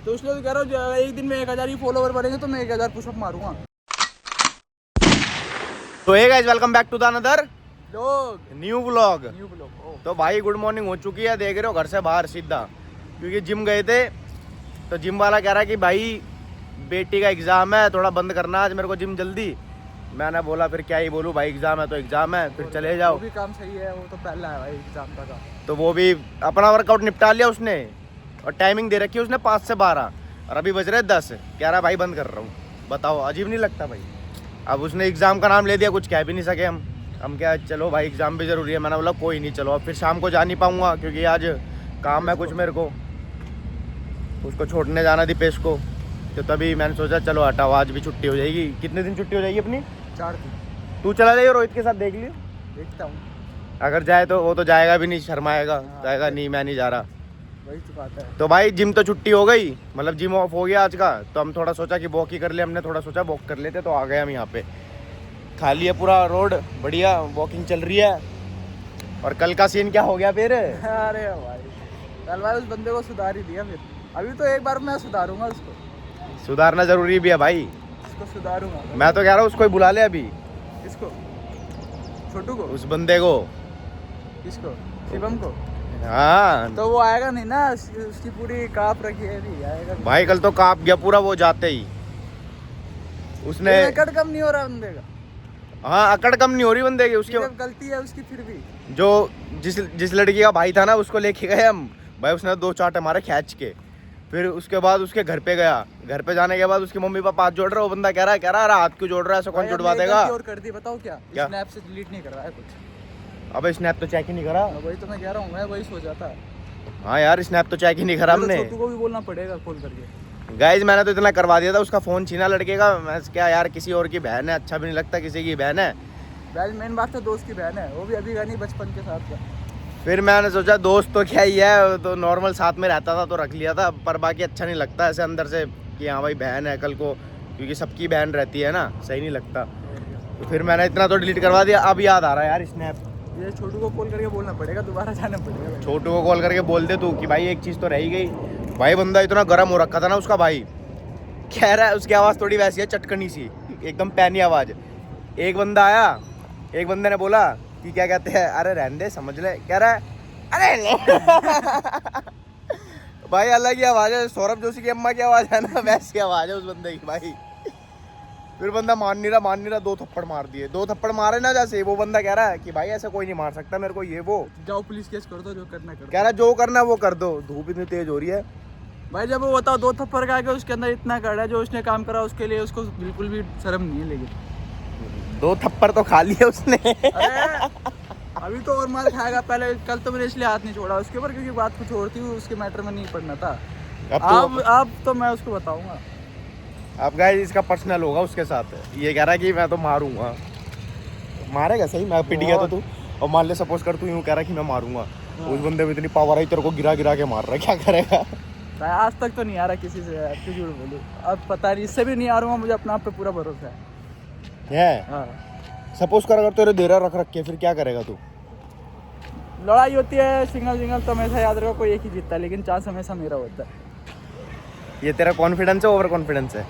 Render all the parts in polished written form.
तो इसलिए तो कह रहा हूँ एक दिन में 1000 ही फॉलोवर बढ़ेंगे तो मैं 1000 पुशअप मारूंगा। तो hey guys, welcome back to the another new vlog. Blog. तो भाई गुड मॉर्निंग हो चुकी है, देख रहे हो घर से बाहर सीधा, क्योंकि जिम गए थे तो जिम वाला कह रहा है कि भाई बेटी का एग्जाम है, थोड़ा बंद करना आज मेरे को जिम जल्दी। मैंने बोला फिर क्या ही बोलूँ भाई, एग्जाम है तो एग्जाम है, फिर चले जाओ। वो भी काम सही है, वो तो पहला है भाई एग्जाम का। तो वो भी अपना वर्कआउट निपटा लिया उसने, और टाइमिंग दे रखी है उसने 5 से 12, और अभी बज रहे 10। कह रहा भाई बंद कर रहा हूँ। बताओ, अजीब नहीं लगता भाई? अब उसने एग्ज़ाम का नाम ले दिया, कुछ कह भी नहीं सके हम क्या, चलो भाई एग्ज़ाम भी ज़रूरी है। मैंने बोला कोई नहीं, चलो। अब फिर शाम को जा नहीं पाऊँगा क्योंकि आज काम है कुछ मेरे को, उसको छोड़ने जाना दीपेश को। तो तभी मैंने सोचा चलो हटाओ, आज भी छुट्टी हो जाएगी। कितने दिन छुट्टी हो जाएगी अपनी? 4 दिन। तू चला जाइए, रोहित के साथ देख लियो, देखता हूँ। अगर जाए तो वो तो जाएगा भी नहीं, शर्माएगा, जाएगा नहीं मैं नहीं जा रहा। वही तो बात है। तो भाई जिम तो छुट्टी हो गई, मतलब जिम ऑफ हो गया आज का। तो हम थोड़ा सोचा कि वॉक ही कर ले, हमने थोड़ा सोचा वॉक कर लेते। तो आ गए हम यहाँ पे, खाली है पूरा रोड, बढ़िया वॉकिंग चल रही है। और कल का सीन क्या हो गया फिर? अरे भाई कल भाई उस बंदे को सुधार ही दिया। फिर अभी तो एक बार मैं सुधारूंगा उसको। सुधारना जरूरी भी है भाई, उसको सुधारूंगा मैं तो कह रहा हूँ उसको ही बुला ले अभी। इसको, छोटू को, उस बंदे को, किसको? शिवम को। हाँ तो वो आएगा नहीं ना, उसकी पूरी काप रखी है, नहीं आएगा भाई। कल तो कांप गया पूरा वो जाते ही, उसने एकड़ कम नहीं हो रहा बंदे का। हाँ अकड़ कम नहीं हो रही बंदे की। उसके गलती है उसकी फिर भी। जो जिस लड़की का भाई था ना, उसको लेके गए हम भाई, उसने 2 चांटे मारे खींच के। फिर उसके बाद उसके घर पे गया, घर पे जाने के बाद उसके मम्मी पापा हाथ जोड़ रहे। वो बंदा कह रहा है अरे हाथ क्यों जोड़ रहा है, ऐसा कौन जुड़वा देगा? और कर दी, बताओ क्या? स्नैप से डिलीट नहीं कर रहा है कुछ। अबे स्नैप तो चेक ही नहीं करा। वही तो मैं कह रहा हूँ, मैं वही सोच जाता। हाँ यार, स्नैप तो चेक ही नहीं करा हमने। छोटू को भी बोलना पड़ेगा कॉल करके। गाइज मैंने तो इतना करवा दिया था, उसका फोन छीना लड़के का। मैं क्या यार, किसी और की बहन है, अच्छा भी नहीं लगता किसी की बहन है। मेन बात तो दोस्त की बहन है, वो भी अभी का नहीं, बचपन के साथ का। फिर मैंने सोचा दोस्त तो क्या ही है, तो नॉर्मल साथ में रहता था तो रख लिया था, पर बाकी अच्छा नहीं लगता ऐसे अंदर से कि हाँ भाई बहन है कल को, क्योंकि सबकी बहन रहती है ना, सही नहीं लगता। तो फिर मैंने इतना तो डिलीट करवा दिया। अब याद आ रहा है यार स्नैप, ये छोटू को कॉल करके बोलना पड़ेगा, दोबारा जाना पड़ेगा। छोटू को कॉल करके बोल दे तू कि भाई एक चीज़ तो रह ही गई। भाई बंदा इतना गर्म हो रखा था ना उसका भाई, कह रहा है उसकी आवाज़ थोड़ी वैसी है, चटकनी सी, एकदम पैनी आवाज़। एक बंदा आया, एक बंदे ने बोला कि क्या कहते हैं, अरे रहने दे समझ ले, कह रहा है अरे ले। भाई अलग ही आवाज़ है, सौरभ जोशी की अम्मा की आवाज़ है ना, वैसी आवाज़ है उस बंदे की भाई। फिर बंदा मान नहीं रहा, 2 थप्पड़ मार दिए। 2 थप्पड़ मारे ना, जैसे वो बंदा कह रहा है कि भाई ऐसा कोई नहीं मार सकता मेरे को, ये वो। जाओ पुलिस केस कर दो, जो करना कर दो। कह रहा जो करना वो कर दो, धूप इतनी तेज हो रही है भाई। जब वो बताओ 2 थप्पड़ का आगे उसके अंदर इतना कड़ा है, जो उसने काम करा उसके लिए उसको बिल्कुल भी शर्म नहीं है। लेकिन 2 थप्पड़ तो खा लिए उसने। अभी तो और मार खाएगा। पहले कल तो मैंने इसलिए हाथ नहीं छोड़ा उसके ऊपर, क्योंकि बात कुछ और थी, उसके मैटर में नहीं पड़ना था। अब तो मैं उसको बताऊंगा। अब गाइस इसका पर्सनल होगा उसके साथ। ये कह रहा है कि मैं तो मारूंगा। मारेगा सही, मैं पिट गया तो तू, और मान ले सपोज कर तू यूं कह रहा है कि मैं मारूंगा। उस बंदे में इतनी पावर है, तेरे को गिरा गिरा के मार रहा है, क्या करेगा? आज तक तो नहीं आ रहा किसी से, क्यों झूठ बोलूं। अब पता नहीं, इससे भी नहीं आ रहा हूँ, मुझे अपने आप पे पूरा भरोसा है। हाँ। सपोज कर अगर तेरे देरा रख के, फिर क्या करेगा तू? लड़ाई होती है सिंगल तो हमेशा याद रखो, कोई एक ही जीतता है, लेकिन चांस हमेशा मेरा होता है। ये तेरा कॉन्फिडेंस है, ओवर कॉन्फिडेंस है?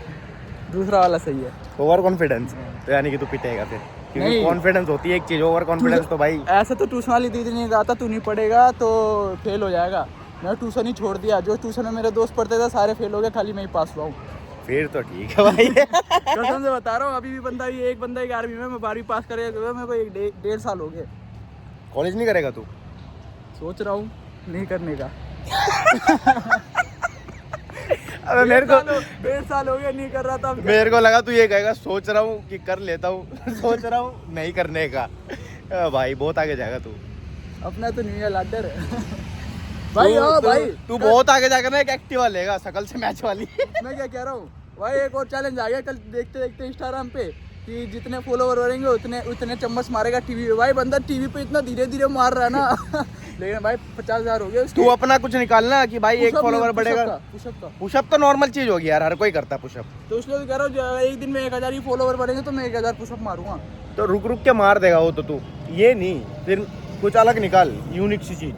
दूसरा वाला सही है, ओवर कॉन्फिडेंस। तो यानी कि तू पिटेगा फिर, क्योंकि कॉन्फिडेंस होती है एक चीज, ओवर कॉन्फिडेंस तो भाई। ऐसे तो ट्यूशन वाली दीदी ने कहा था तू नहीं पढ़ेगा तो फेल हो जाएगा। मैं ट्यूशन ही छोड़ दिया, जो ट्यूशन में मेरे दोस्त पढ़ते थे सारे फेल हो गए, खाली मैं ही पास हुआ हूँ। फिर तो ठीक है भाई। कसम से बता रहा हूँ, अभी भी बंदा, ये एक बंदा 11वीं में, मैं 12वीं पास करेगा, मेरे को 1.5 साल हो गए। कॉलेज नहीं करेगा तू? सोच रहा हूँ नहीं करने का। अबे मेरे को 1.5 साल हो गया नहीं कर रहा था। मेरे को लगा तू ये कहेगा सोच रहा हूँ कि कर लेता हूँ। सोच रहा हूँ नहीं करने का। भाई बहुत आगे जाएगा तू। अपना तो नहीं है लाडर। भाई भाई तू बहुत आगे जाकर ना एक एक्टिवा लेगा, शकल से मैच वाली। मैं क्या कह रहा हूँ भाई, एक और चैलेंज आ गया कल, देखते देखते इंस्टाग्राम पे कि जितने फॉलोवर बढ़ेंगे उतने चम्मच मारेगा टीवी पे। भाई बंदा टीवी पे इतना धीरे धीरे मार रहा है ना। लेकिन भाई 50,000 हो गया। तू अपना कुछ निकालना कि भाई एक फॉलोवर बढ़ेगा। पुशअप तो नॉर्मल चीज होगी यार, हर कोई करता है पुशअप। तो इसलिए तो कह रहा हूँ, एक दिन में 1000 ही फॉलोवर बढ़ेंगे तो मैं 1000 पुशअप मारूंगा। तो रुक रुक के मार देगा वो तो तू, ये नहीं, फिर कुछ अलग निकाल, यूनिक सी चीज।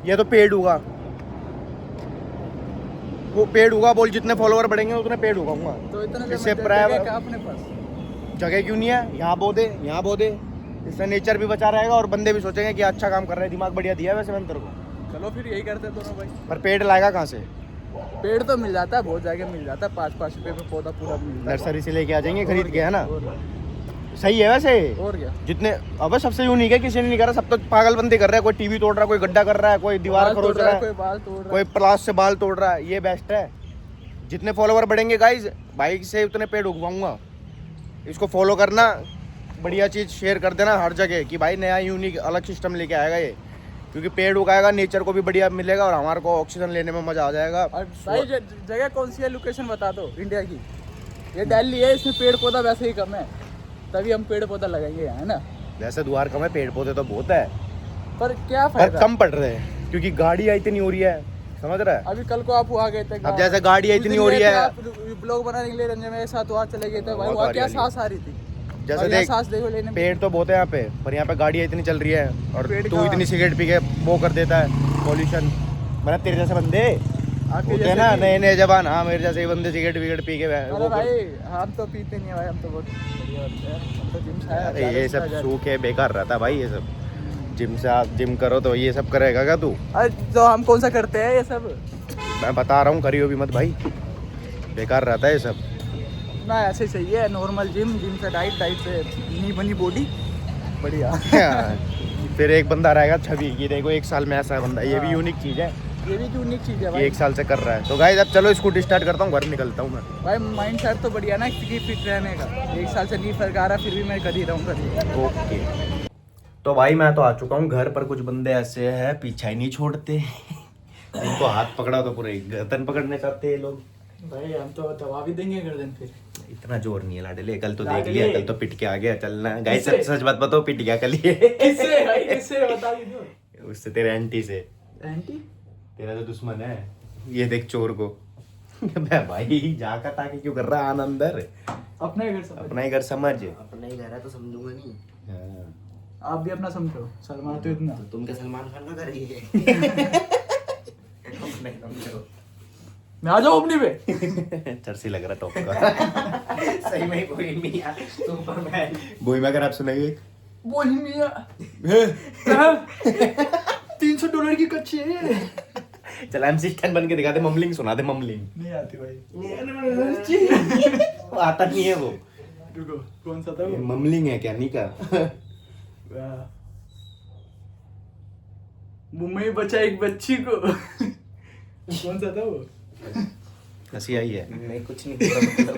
ये तो पेड होगा। वो पेड़ उगा, बोल जितने फॉलोवर बढ़ेंगे उतने पेड़ उगाऊंगा। तो इतना इससे जगह प्राइवेट क्या अपने पास? जगह क्यों नहीं है? यहाँ बो दे, यहाँ बो दे, इससे नेचर भी बचा रहेगा और बंदे भी सोचेंगे कि अच्छा काम कर रहे हैं, दिमाग बढ़िया दिया है वैसे मैंने तेरे को। चलो फिर यही करते हैं दोनों भाई। पर पेड़ लाएगा कहाँ से? पेड़ तो मिल जाता है, बहुत जगह मिल जाता है, 5-5 रुपए में पौधा पूरा मिलता है। नर्सरी से लेके आ जाएंगे खरीद के, है ना? और सही है वैसे। और क्या, जितने अब सबसे यूनिक है, किसी ने नहीं कर रहा, सब तो पागलबंदी कर रहा है। कोई टीवी तोड़ रहा है, कोई गड्ढा कर रहा है, कोई दीवार बाल खरोच तोड़ रहा है, कोई बाल तोड़ रहा कोई प्लास से बाल तोड़ रहा है। ये बेस्ट है। जितने फॉलोवर बढ़ेंगे गाइज, बाइक से उतने पेड़ उगवाऊंगा। इसको फॉलो करना, बढ़िया चीज़ शेयर कर देना हर जगह कि भाई नया यूनिक अलग सिस्टम लेके आएगा ये, क्योंकि पेड़ उगाएगा, नेचर को भी बढ़िया मिलेगा और हमारे को ऑक्सीजन लेने में मजा आ जाएगा। और भाई जगह कौन सी है, लोकेशन बता दो इंडिया की। ये दिल्ली है, इसमें पेड़ पौधा वैसे ही कम है, तभी हम पेड़ पौधा लगाएंगे, है ना? वैसे द्वार कम है, पेड़ पौधे तो बहुत है, पर क्या पर फायदा? कम पड़ रहे हैं क्योंकि गाड़ियाँ इतनी हो रही है, समझ रहा है? अभी कल को आप वहाँ गए थे, अब जैसे गाड़ियाँ इतनी हो रही है, ब्लॉग बनाने के लिए रंजन मेरे साथ वहाँ चले गए थे भाई, बहुत वहाँ क्या हरियाली। सांस आ रही थी। जैसे और यहाँ देख, सांस देखो लेने में। पेड़ तो बहुत है यहाँ पे, पर यहाँ पे गाड़ियाँ इतनी चल रही है और पेड़ तू का- इतनी सिगरेट पी के वो कर देता है पॉल्यूशन। मतलब तेरे जैसे बंदे आपके होते जैसे हैं ना, भी- नए नए जवान, हाँ मेरे जैसे ही बंदे सिगरेट विगरेट पी के अरे वो कर- भाई हम तो पीते नहीं है भाई, हम तो बहुत बढ़िया होते हैं, हम तो जिम से आए, अरे ये 40 सब हजार। सूख है, बेकार रहता है भाई ये सब। जिम से आप जिम करो तो ये सब करेगा क्या तू? अरे तो हम कौन सा करते हैं ये सब? मैं बता रहा हूँ, करियो भी मत भाई, बेकार रहता है ये सब। ना ऐसे ही सही है, नॉर्मल जिम, जिम से डाइट, डाइट से नहीं बनी बॉडी बढ़िया। फिर एक बंदा रहेगा छवि, ये देखो 1 साल में ऐसा बंदा, ये भी यूनिक चीज़ है, ये भी यूनिक चीज़ है ये भाई। 1 साल से कर रहा है। तो गाइस अब चलो स्कूटी स्टार्ट करता हूँ, घर निकलता हूँ मैं। भाई माइंड सेट तो बढ़िया ना कि फिट रहने का, 1 साल से नहीं फर्क आ रहा, फिर भी मैं कर ही रहा हूँ कभी। ओके तो भाई मैं तो आ चुका हूँ घर पर। कुछ बंदे ऐसे हैं पीछा ही नहीं छोड़ते, इनको हाथ पकड़ा तो पूरे गर्दन पकड़ने चाहते हैं लोग। भाई हम तो दबा भी देंगे गर्दन फिर। इतना जोर नहीं है लाडले, कल तो देख लाडले। लिया, कल तो पिट के आ गया। चलना गाइस, किससे? सच सच बात बताओ, पिट गया कल ये। किससे भाई, किससे बता दीजिए। उससे, तेरे आंटी से। आंटी तेरा तो दुश्मन है ये, देख चोर को। मैं भाई जाकर ताकि क्यों कर रहा है? आन अंदर, अपने घर से अपना ही घर समझ। अपना ही घर है तो समझूंगा नहीं। हाँ। आप भी अपना समझो, सलमान तो इतना। तो तुम क्या सलमान खान का घर ही है? अपना ही समझो। मैं आ जाऊँ अपनी पे। चर्सी लग रहा टॉप का। सही में कोई नहीं है, सुपरमैन। बोई में अगर आप सुनेंगे बोल मिया $300 की कच्ची है। चल MC स्टैंड बन के दिखा दे, ममलिंग सुना दे, ममलिंग। नहीं आती भाई। वो आता नहीं है वो। रुको, कौन सा था ये वो? ममलिंग है क्या? नहीं का। मुंबई बचा एक बच्ची को। कौन सा था वो? हंसी आई है। नहीं कुछ नहीं पूरा मतलब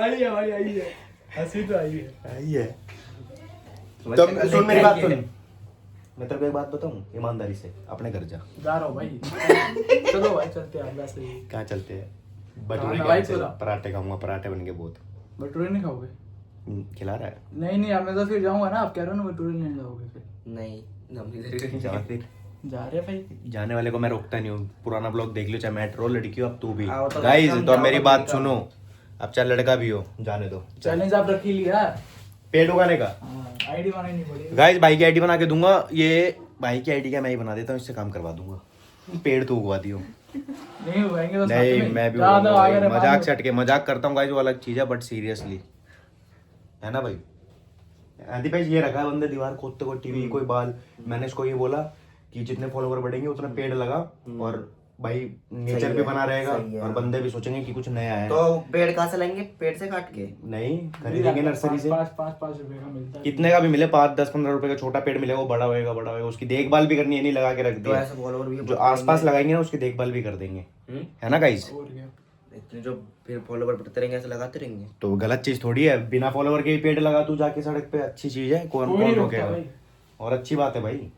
आई है भाई, आई है, हंसी तो आई है। आई है। समझ तो सकते सुन हैं मेरी क्या बात है। सुन, मैं तेरे को एक बात बताऊं, ईमानदारी से अपने घर जा। जा रहा हूँ भाई। चलो भाई चलते हैं, वैसे ही। कहाँ चलते हैं? हाँ, भटूरे भाई खाने पूरा। पराठे खाऊंगा, पराठे बन के बहुत। भटूरे नहीं खाओगे? खिला रहा है। नहीं नहीं, मैं तो फिर जाऊंगा ना, आप कह रहे हो ना भटूरे नहीं जाओगे फिर। नहीं हम इधर जा फिर। जा रहे हैं भाई। जाने वाले को मैं रोकता नहीं हूँ। पुराना ब्लॉग देख लो, चाहे मेट्रो लड़की हो, अब तू भी। आओ तो गाइस welcome, तो अब जाओ मेरी तो बात welcome। सुनो, अब चाहे लड़का भी हो, जाने दो। चैलेंज आप रख ही लिया। पेड़ उगाने का। आईडी बनानी नहीं पड़ेगी। गाइस भाई की आईडी बना के दूंगा, ये भाई की आईडी का मैं ही बना देता हूँ, इससे काम करवा दूंगा। पेड़ तो उगवा दियो। नहीं उगाएंगे तो साथ नहीं में। मैं भी ज्यादा उगाऊंगा आगे भाई, रहे मजाक मान से हटके मजाक करता हूँ गाइस, वो अलग चीज है, बट सीरियसली है ना भाई। आदि भाई ये रखा है बंदे दीवार खोदते कोई टीवी कोई बाल। मैंने इसको ये बोला कि जितने फॉलोवर बढ़ेंगे उतना पेड़ लगा, और भाई नेचर सही भी है, बना रहेगा सही है। और बंदे भी सोचेंगे कि कुछ नया है। तो पेड़ कहाँ से लाएंगे? पेड़ से काट के? नहीं लो। खरीदेंगे नर्सरी से, 5 रुपए का मिलता है। कितने का भी मिले, 5, 10, 15 रुपए का छोटा पेड़ मिलेगा, वो बड़ा होएगा बड़ा होएगा, उसकी देखभाल भी करनी है, नहीं लगा के रख तो दिया। ऐसे फॉलोवर भी जो आसपास लगाएंगे ना उसकी देखभाल भी कर देंगे, है ना गाइस। और क्या? इतने जो फिर फॉलोवर बढ़ते रहेंगे ऐसे लगाते रहेंगे। तो गलत चीज थोड़ी है, बिना फॉलोवर के ही पेड़ लगा तू जाके सड़क पे, अच्छी चीज है, कौन कोई कौन नहीं रोकेगा? रोकता भाई। और अच्छी बात है भाई,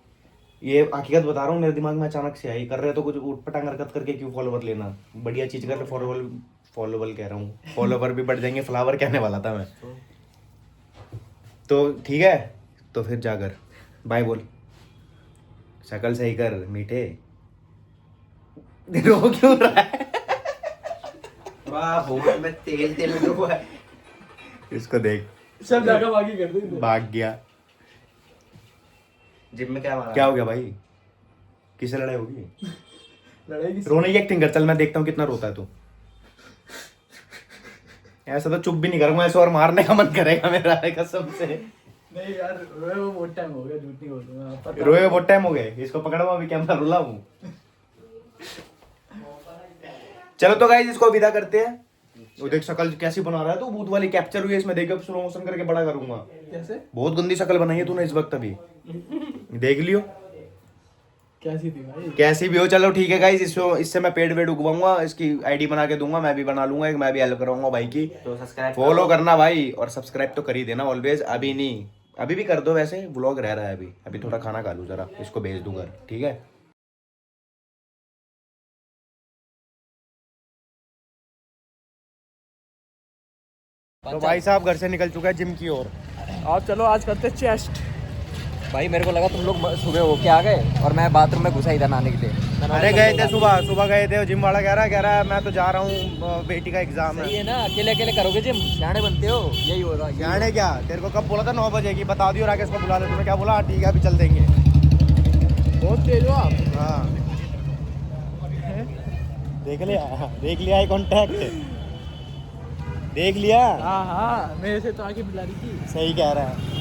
ये हकीकत बता रहा हूँ, मेरे दिमाग में अचानक से आई। कर रहे तो कुछ उठपटांग हरकत करके क्यों फॉलोवर लेना, बढ़िया चीज कर, फॉलोवर कह रहा हूँ, फॉलोवर भी बढ़ जाएंगे, फ्लावर कहने वाला था मैं। तो ठीक है, तो फिर जाकर बाय बोल, शक्ल सही कर मीठे। रो क्यों रहा है? वाह भगवान में तेल तेल में डूबा है। इसको देख, सब जगह बाकी कर दो। भाग गया। जिम में क्या मारा? क्या हो गया भाई, किससे लड़ाई होगी? लड़ेगी। रोने की एक्टिंग कर, चल मैं देखता हूँ कितना रोता है तू। ऐसा तो चुप भी नहीं करूंगा, ऐसे और मारने का मन करेगा मेरा कसम से। नहीं यार, रोए वो बहुत टाइम हो गया, झूठ नहीं बोल रहा मैं, पता रोए बहुत टाइम हो गए, इसको पकड़ो अभी, कैमरा रुला हूँ। चलो तो गाइस इसको विदा करते हैं। वो देख शक्ल कैसी बना रहा है, तो भूत वाली कैप्चर हुई है इसमें, देखो स्लो मोशन करके बड़ा करूंगा। कैसे बहुत गंदी शक्ल बनाई है तूने इस वक्त अभी, देख लियो कैसी थी भाई। कैसी भी हो। चलो ठीक है गाइस, इससे मैं पेड़ वेड़ उगवाऊंगा, इसकी आईडी बना के दूंगा, मैं भी बना लूंगा एक, मैं भी हेल्प कराऊंगा भाई की। तो सब्सक्राइब फॉलो करना भाई, और सब्सक्राइब तो कर ही देना ऑलवेज। अभी नहीं, अभी भी कर दो, वैसे व्लॉग रह रहा है अभी, अभी थोड़ा खाना खा लूँ जरा, इसको भेज दूंगा, ठीक है। तो भाई साहब घर से निकल चुका है जिम की ओर। आप चलो आज करते चेस्ट। भाई मेरे को लगा तुम लोग सुबह होके आ गए और मैं बाथरूम में घुसा ही था नहाने के लिए। अरे गए थे सुबह गए थे, जिम वाला कह रहा है मैं तो जा रहा हूँ, बेटी का एग्जाम सही है। है ना, अकेले अकेले करोगे जिम, सियाने बनते हो, यही हो रहा है। जाने क्या, तेरे को कब बोला था 9 बजे की, बता दियो राकेश को बुला ले, तुम्हें क्या बोला, हाँ, ठीक है अभी चल देंगे। बहुत तेज हो आप। हाँ देख लिया आई कांटेक्ट, देख लिया। हाँ हाँ, मेरे से तो आके मिला रही थी। सही कह रहा है,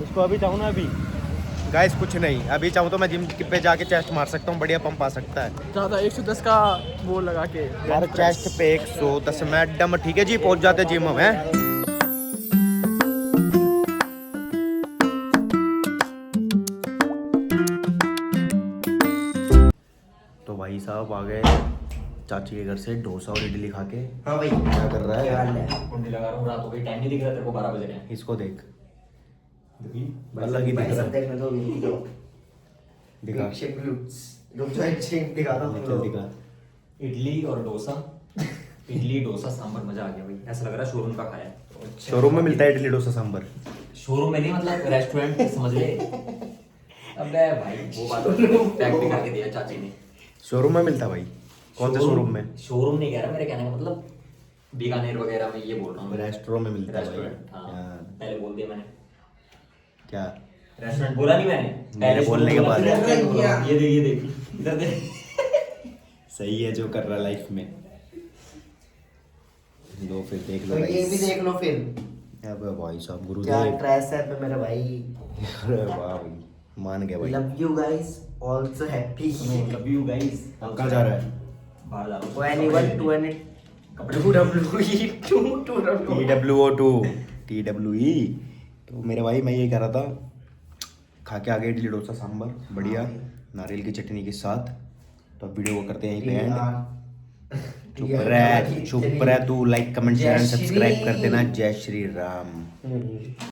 उसको अभी चाहूँ ना, अभी गाइस कुछ नहीं, अभी चाहूँ तो मैं जिम पे जाके चेस्ट मार सकता हूँ, बढ़िया पंप आ सकता है। ज़्यादा 110 का वो लगा के यार चेस्ट पे 110 मैडम, ठीक है जी, पहुंच जाते जिम में। तो भाई साहब आ गए चाची के घर से डोसा और इडली खा के। हाँ भाई, क्या कर रहा क्या है, हाल है? कुंडी लगा रहा हूँ, रात हो गई, टाइम नहीं दिख रहा तेरे को, 12 बज रहे हैं। इसको देख, भाई अलग ही दिख भाई रहा सब है। देखने दो, ये दो दिखा शेप ग्लूट्स, रुक जाओ एक शेप दिखाता हूँ तुम लोग। दिखा। इडली और डोसा, इडली डोसा सांभर, मजा आ गया भाई, ऐसा लग रहा है शोरूम का खाया है। शोरूम में मिलता है इडली डोसा सांभर। शोरूम में नहीं, मतलब रेस्टोरेंट समझ ले। अबे भाई वो बात पैक भी करके दिया चाची ने। शोरूम में मिलता भाई, कौन से शोरूम में? शोरूम नहीं कह रहा, मेरे कहने का मतलब बीकानेर वगैरह में, ये बोल रहा हूँ मैं। रेस्टोरेंट में मिलता है भाई। रेस्टोरेंट, हाँ हाँ। पहले बोल दिया मैंने, क्या रेस्टोरेंट बोला नहीं मैंने, पहले बोलने के बोला, बाद। फिर रेस्टोरेंट बोला। ये देख इधर देख। सही है जो कर रहा लाइफ में, लो फिर देख लो तो ये guys। भी देख लो फिर, अबे भाई साहब क्या गुरुदेव, ड्रेस है पे मेरा भाई। अरे वाह भाई, मान गया भाई। Love you guys, also happy. Love you guys. अब कहाँ जा रहा है? बाहर जा रहा हूँ। For anyone to any कपड़े TWE। तो मेरे भाई मैं ये कह रहा था, खा के आ गए इडली डोसा सांभर बढ़िया, नारियल की चटनी के साथ। तो अब वीडियो को करते हैं यहीं पे एंड। चुप रह तू, like comment share and subscribe कर देना। जय श्री राम।